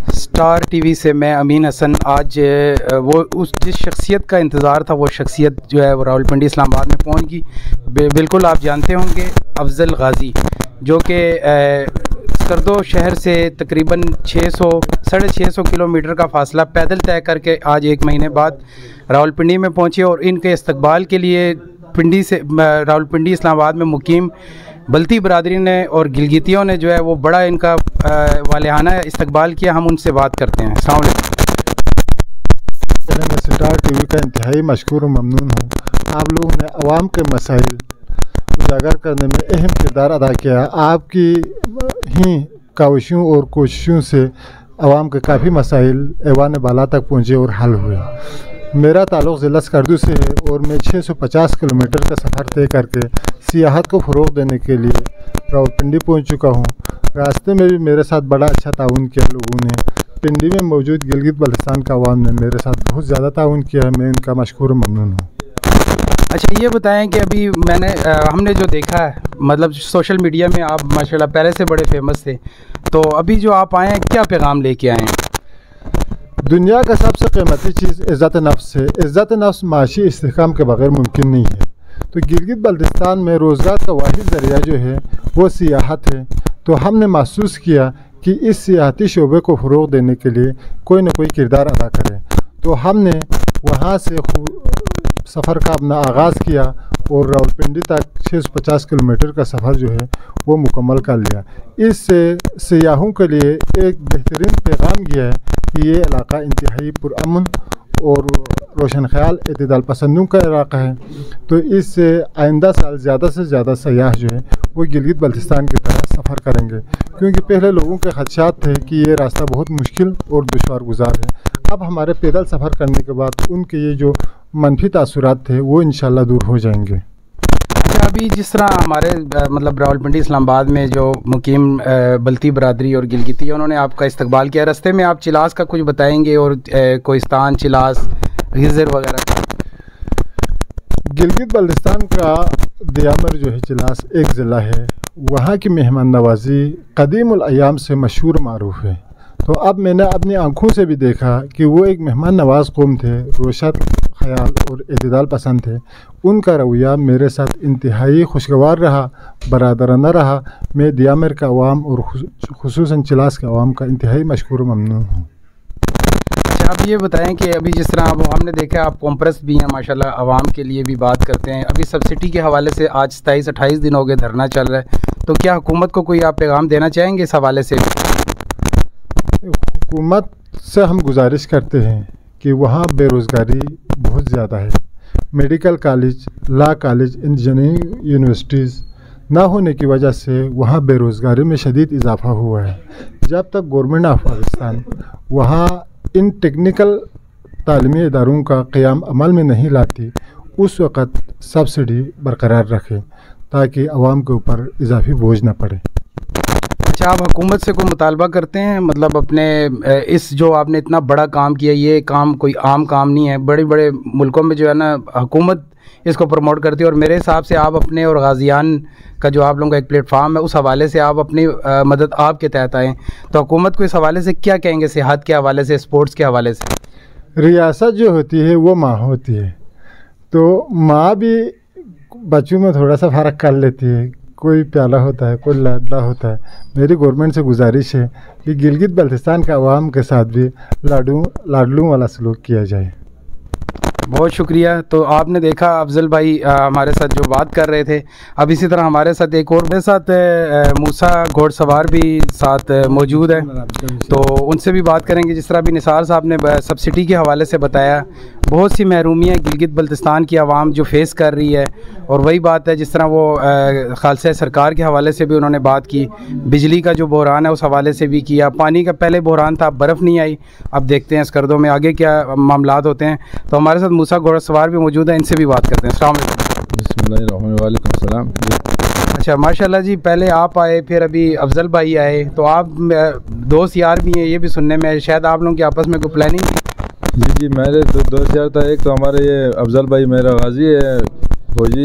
Star T V سے میں امین حسن. آج وہ جس شخصیت کا انتظار تھا وہ شخصیت جو ہے وہ راولپنڈی اسلام آباد میں پہنچ گئی. بالکل آپ جانتے ہوں گے افضل غازی, جو کہ اسکردو شہر سے تقریباً 600-650 کلومیٹر کا فاصلہ پیدل طے کر کے آج 1 مہینے بعد راولپنڈی میں پہنچے, اور ان کے استقبال کے لیے راولپنڈی اسلام آباد میں مقیم بلتی برادری نے اور گلگتیوں نے جو ہے وہ بڑا ان کا والہانہ استقبال کیا. ہم ان سے بات کرتے ہیں. السلام علیکم. میں اسٹار ٹی وی کا انتہائی مشکور و ممنون ہوں. آپ لوگوں نے عوام کے مسائل اجاگر کرنے میں اہم کردار ادا کیا. آپ کی ہی کاوشوں اور کوششوں سے عوام کے کافی مسائل ایوان بالا تک پہنچے اور حل ہوئے. میرا تعلق ضلع اسکردو سے ہے اور میں 650 کلومیٹر کا سفر طے کر کے سیاحت کو فروغ دینے کے لیے راولپنڈی پہنچ چکا ہوں. راستے میں بھی میرے ساتھ بڑا اچھا تعاون کیا لوگوں نے. پنڈی میں موجود گلگت بلتستان کا عوام نے میرے ساتھ بہت زیادہ تعاون کیا ہے. میں ان کا مشکور و ممنون ہوں. اچھا, یہ بتائیں کہ ابھی ہم نے جو دیکھا ہے, مطلب سوشل میڈیا میں آپ ماشاءاللہ پہلے سے بڑے فیمس تھے, تو ابھی جو آپ آئے ہیں کیا پیغام لے کے آئے ہیں؟ دنیا کا سب سے قیمتی چیز عزت نفس ہے. عزت نفس معاشی استحکام کے بغیر ممکن نہیں ہے. تو گلگت بلتستان میں روزگار کا واحد ذریعہ جو ہے وہ سیاحت ہے. تو ہم نے محسوس کیا کہ اس سیاحتی شعبے کو فروغ دینے کے لیے کوئی نہ کوئی کردار ادا کرے. تو ہم نے وہاں سے سفر کا اپنا آغاز کیا اور راولپنڈی تک 650 کلومیٹر کا سفر جو ہے وہ مکمل کر لیا. اس سے سیاحوں کے لیے ایک بہترین پیغام یہ ہے کہ یہ علاقہ انتہائی پرامن اور روشن خیال اعتدال پسندوں کا علاقہ ہے. تو اس سے آئندہ سال زیادہ سے زیادہ سیاح جو ہے وہ گلگت بلتستان کی طرح سفر کریں گے, کیونکہ پہلے لوگوں کے خدشات تھے کہ یہ راستہ بہت مشکل اور دشوار گزار ہے. اب ہمارے پیدل سفر کرنے کے بعد ان کے یہ جو منفی تاثرات تھے وہ انشاءاللہ دور ہو جائیں گے. اچھا, ابھی جس طرح ہمارے راولپنڈی اسلام آباد میں جو مقیم بلتی برادری اور گلگتی انہوں نے آپ کا استقبال کیا, رستے میں آپ چلاس کا کچھ بتائیں گے, اور کوہستان, چلاس, غزر وغیرہ؟ گلگت بلتستان کا دیامر جو ہے چلاس ایک ضلع ہے. وہاں کی مہمان نوازی قدیم الایام سے مشہور معروف ہے. تو اب میں نے اپنی آنکھوں سے بھی دیکھا کہ وہ ایک مہمان نواز قوم تھے, روشن خیال اور اعتدال پسند تھے. ان کا رویہ میرے ساتھ انتہائی خوشگوار رہا, برادرانہ رہا. میں دیامر کا عوام اور خصوصاً چلاس کے عوام کا انتہائی مشکور و ممنون ہوں. اچھا, آپ یہ بتائیں کہ ابھی جس طرح ہم نے دیکھا آپ کمپریس بھی ہیں ماشاءاللہ, عوام کے لیے بھی بات کرتے ہیں. ابھی سبسڈی کے حوالے سے آج 27-28 دن ہو گئے دھرنا چل رہا ہے, تو کیا حکومت کو کوئی آپ پیغام دینا چاہیں گے اس حوالے سے؟ حکومت سے ہم گزارش کرتے ہیں کہ وہاں بے روزگاری بہت زیادہ ہے. Medical college, law college, engineering universities نہ ہونے کی وجہ سے وہاں بے روزگاری میں شدید اضافہ ہوا ہے. جب تک گورنمنٹ آف پاکستان وہاں ان ٹیکنیکل تعلیمی اداروں کا قیام عمل میں نہیں لاتی, اس وقت سبسڈی برقرار رکھے تاکہ عوام کے اوپر اضافی بوجھ نہ پڑے. اچھا, آپ حکومت سے کوئی مطالبہ کرتے ہیں, مطلب اپنے اس جو آپ نے اتنا بڑا کام کیا, یہ کام کوئی عام کام نہیں ہے. بڑے بڑے ملکوں میں جو ہے نا حکومت اس کو پروموٹ کرتی ہے, اور میرے حساب سے آپ اپنے اور غازیان کا جو آپ لوگوں کا ایک پلیٹ فارم ہے اس حوالے سے آپ اپنی مدد آپ کے تحت آئیں, تو حکومت کو اس حوالے سے کیا کہیں گے, صحت کے حوالے سے, اسپورٹس کے حوالے سے؟ ریاست جو ہوتی ہے وہ ماں ہوتی ہے, تو ماں بھی بچوں میں تھوڑا سا فرق کر لیتی ہے. کوئی پیالہ ہوتا ہے, کوئی لاڈلا ہوتا ہے. میری گورنمنٹ سے گزارش ہے کہ گلگت بلتستان کے عوام کے ساتھ بھی لاڈلوں والا سلوک کیا جائے. بہت شکریہ. تو آپ نے دیکھا افضل بھائی ہمارے ساتھ جو بات کر رہے تھے. اب اسی طرح ہمارے ساتھ ایک اور میرے ساتھ موسیٰ گھوڑ سوار بھی ساتھ موجود ہے, تو ان سے بھی بات کریں گے. جس طرح بھی نثار صاحب نے سبسڈی کے حوالے سے بتایا, بہت سی محرومیاں گلگت بلتستان کی عوام جو فیس کر رہی ہے, اور وہی بات ہے جس طرح وہ خالصہ سرکار کے حوالے سے بھی انہوں نے بات کی, بجلی کا جو بحران ہے اس حوالے سے بھی کیا, پانی کا پہلے بحران تھا, برف نہیں آئی, اب دیکھتے ہیں اسکردوں میں آگے کیا معاملات ہوتے ہیں. تو ہمارے ساتھ موسیٰ گھوڑ سوار بھی موجود ہیں, ان سے بھی بات کرتے ہیں. السلام علیکم. بسم اللہ الرحمن الرحیم. وعلیکم السلام. اچھا, ماشاءاللہ جی, پہلے آپ آئے, پھر ابھی افضل بھائی آئے, تو آپ دوست یار بھی ہیں, یہ بھی سننے میں شاید آپ لوگوں کی آپس میں کوئی پلاننگ تھی؟ جی میرے تو دوست یار تھا. ایک تو ہمارے یہ افضل بھائی میرا غازی ہے فوجی,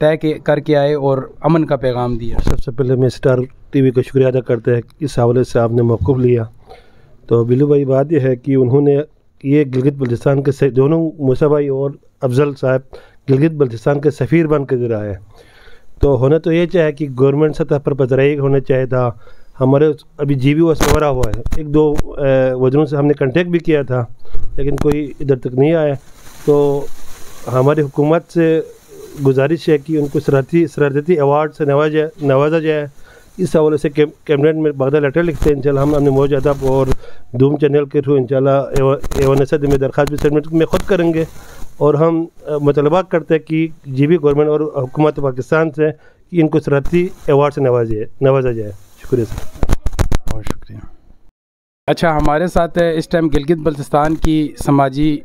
طے کر کے آئے اور امن کا پیغام دیا۔ سب سے پہلے میں اسٹار ٹی وی کا شکریہ ادا کرتے ہیں اس حوالے سے آپ نے موقف لیا۔ تو بلو بھائی بات یہ ہے کہ انہوں نے یہ گلگت بلتستان کے دونوں موسیٰ بھائی اور افضل صاحب گلگت بلتستان کے سفیر بن کے ذرا ہے، تو ہونا تو یہ چاہے کہ گورنمنٹ سطح پر پذیرائی ہونا چاہیے تھا۔ ہمارے ابھی جی بی او سے بھرا ہوا ہے، ایک دو وزروں سے ہم نے کنٹیکٹ بھی کیا تھا لیکن کوئی ادھر تک نہیں آیا، تو ہماری حکومت سے گزارش ہے کہ ان کو سرحدیتی ایوارڈ سے نوازا جائے۔ اس حوالے سے کیبنٹ میں باقاعدہ لیٹر لکھتے ہیں، انشاءاللہ ہم اپنے موج ادب اور دوم چینل کے تھرو انشاءاللہ ایوان صد میں درخواست بھی سبمٹ میں خود کریں گے، اور ہم مطالبہ کرتے ہیں کہ جی بی گورنمنٹ اور حکومت پاکستان سے کہ ان کو سرحدی ایوارڈ سے نوازا جائے۔ شکریہ سر، بہت شکریہ۔ اچھا، ہمارے ساتھ اس ٹائم گلگت بلتستان کی سماجی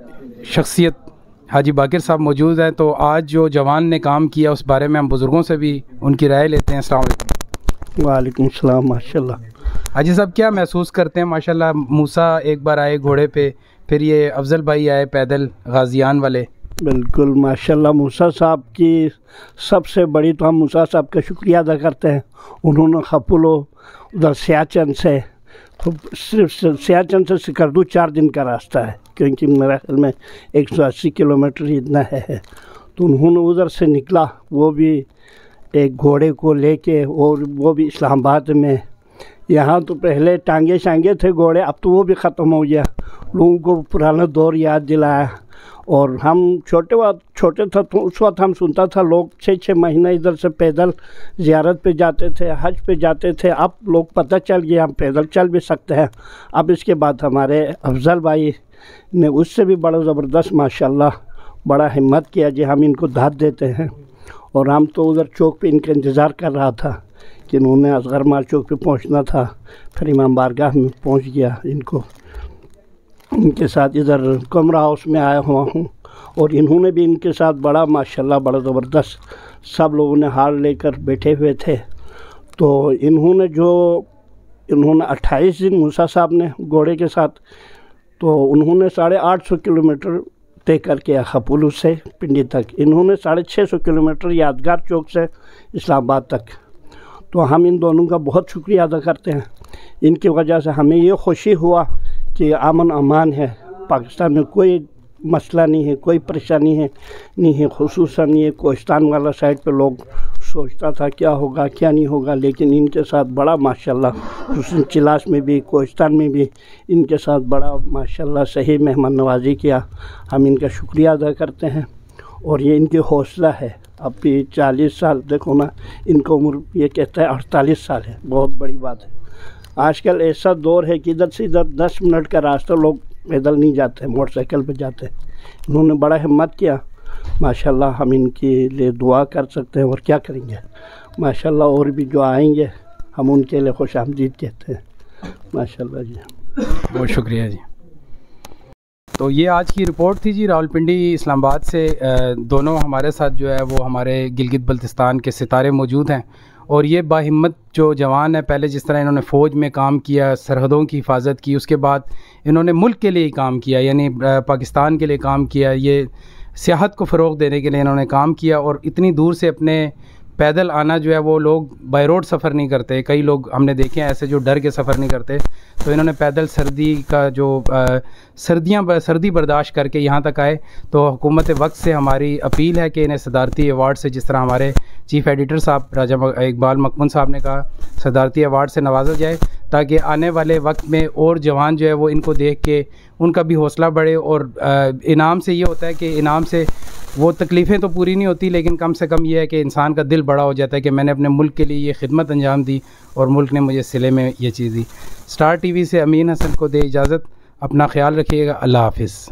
شخصیت حاجی باقر صاحب موجود ہیں، تو آج جو جوان نے کام کیا اس بارے میں ہم بزرگوں سے بھی ان کی رائے لیتے ہیں۔ السلام علیکم۔ وعلیکم السلام۔ ماشاءاللہ حاجی صاحب کیا محسوس کرتے ہیں؟ ماشاءاللہ موسیٰ ایک بار آئے گھوڑے پہ، پھر یہ افضل بھائی آئے پیدل غازیان والے۔ بالکل ماشاءاللہ، موسیٰ صاحب کی سب سے بڑی تو ہم موسیٰ صاحب کا شکریہ ادا کرتے ہیں۔ انہوں نے خپلو ادھر سیاچن سے، صرف سیاچن سے سکردو 4 دن کا راستہ ہے، کیونکہ میرا خیال میں 180 کلومیٹر اتنا ہے، تو انہوں نے ادھر سے نکلا، وہ بھی ایک گھوڑے کو لے کے، اور وہ بھی اسلام آباد میں۔ یہاں تو پہلے ٹانگے تھے گھوڑے، اب تو وہ بھی ختم ہو گیا، لوگوں کو پرانا دور یاد دلایا۔ اور ہم چھوٹے تھے تو اس وقت ہم سنتا تھا لوگ 6 مہینہ ادھر سے پیدل زیارت پہ جاتے تھے، حج پہ جاتے تھے، اب لوگ پتہ چل گیا ہم پیدل چل بھی سکتے ہیں۔ اب اس کے بعد ہمارے افضل بھائی نے اس سے بھی بڑا زبردست ماشاءاللہ بڑا ہمت کیا جی، ہم ان کو داد دیتے ہیں۔ اور ہم تو ادھر چوک پہ ان کا انتظار کر رہا تھا کہ انہوں نے اصغر مال چوک پہ پہنچنا تھا، پھر امام بارگاہ میں پہنچ گیا، ان کے ساتھ ادھر کمرہ ہاؤس میں آیا ہوا ہوں، اور انہوں نے بھی ان کے ساتھ بڑا ماشاءاللہ بڑا زبردست، سب لوگوں نے ہار لے کر بیٹھے ہوئے تھے۔ تو انہوں نے 28 دن موسیٰ صاحب نے گھوڑے کے ساتھ، تو انہوں نے 850 کلومیٹر طے کر کے خپولو سے پنڈی تک، انہوں نے 650 کلومیٹر یادگار چوک سے اسلام آباد تک۔ تو ہم ان دونوں کا بہت شکریہ ادا کرتے ہیں، ان کی وجہ سے ہمیں یہ خوشی ہوا کہ امن امان ہے پاکستان میں، کوئی مسئلہ نہیں ہے، کوئی پریشانی نہیں ہے۔ خصوصاً یہ کوہستان والا سائڈ پہ لوگ سوچتا تھا کیا ہوگا کیا نہیں ہوگا، لیکن ان کے ساتھ بڑا ماشاءاللہ، خصوصاً چلاس میں بھی کوہستان میں بھی ان کے ساتھ بڑا ماشاءاللہ صحیح مہمان نوازی کیا، ہم ان کا شکریہ ادا کرتے ہیں۔ اور یہ ان کی حوصلہ ہے، اب بھی 40 سال دیکھو نا، ان کا عمر یہ کہتا ہے 48 سال ہے، بہت بڑی بات ہے۔ آج کل ایسا دور ہے کہ ادھر سے ادھر 10 منٹ کا راستہ لوگ پیدل نہیں جاتے، موٹر سائیکل پہ جاتے ہیں۔ انہوں نے بڑا ہمت کیا ماشاءاللہ، ہم ان کے لیے دعا کر سکتے ہیں اور کیا کریں گے ماشاءاللہ۔ اور بھی جو آئیں گے ہم ان کے لیے خوش آمدید کہتے ہیں ماشاءاللہ جی۔ بہت شکریہ جی۔ تو یہ آج کی رپورٹ تھی جی، راولپنڈی اسلام آباد سے دونوں ہمارے ساتھ جو ہے وہ ہمارے گلگت بلتستان کے ستارے موجود ہیں، اور یہ باہمت جو جوان ہے، پہلے جس طرح انہوں نے فوج میں کام کیا، سرحدوں کی حفاظت کی، اس کے بعد انہوں نے ملک کے لیے کام کیا، یعنی پاکستان کے لیے کام کیا، یہ سیاحت کو فروغ دینے کے لیے انہوں نے کام کیا، اور اتنی دور سے اپنے پیدل آنا جو ہے وہ لوگ بائی روڈ سفر نہیں کرتے، کئی لوگ ہم نے دیکھے ہیں ایسے جو ڈر کے سفر نہیں کرتے، تو انہوں نے پیدل سردی کا جو سردی برداشت کر کے یہاں تک آئے۔ تو حکومت وقت سے ہماری اپیل ہے کہ انہیں صدارتی ایوارڈ سے، جس طرح ہمارے چیف ایڈیٹر صاحب راجہ اقبال مکمن صاحب نے کہا، صدارتی ایوارڈ سے نوازا جائے، تاکہ آنے والے وقت میں اور جوان جو ہے وہ ان کو دیکھ کے ان کا بھی حوصلہ بڑھے۔ اور انعام سے یہ ہوتا ہے کہ انعام سے وہ تکلیفیں تو پوری نہیں ہوتی، لیکن کم سے کم یہ ہے کہ انسان کا دل بڑا ہو جاتا ہے کہ میں نے اپنے ملک کے لیے یہ خدمت انجام دی اور ملک نے مجھے صلے میں یہ چیز دی۔ اسٹار ٹی وی سے امین حسن کو دے اجازت، اپنا خیال رکھیے گا، اللہ حافظ۔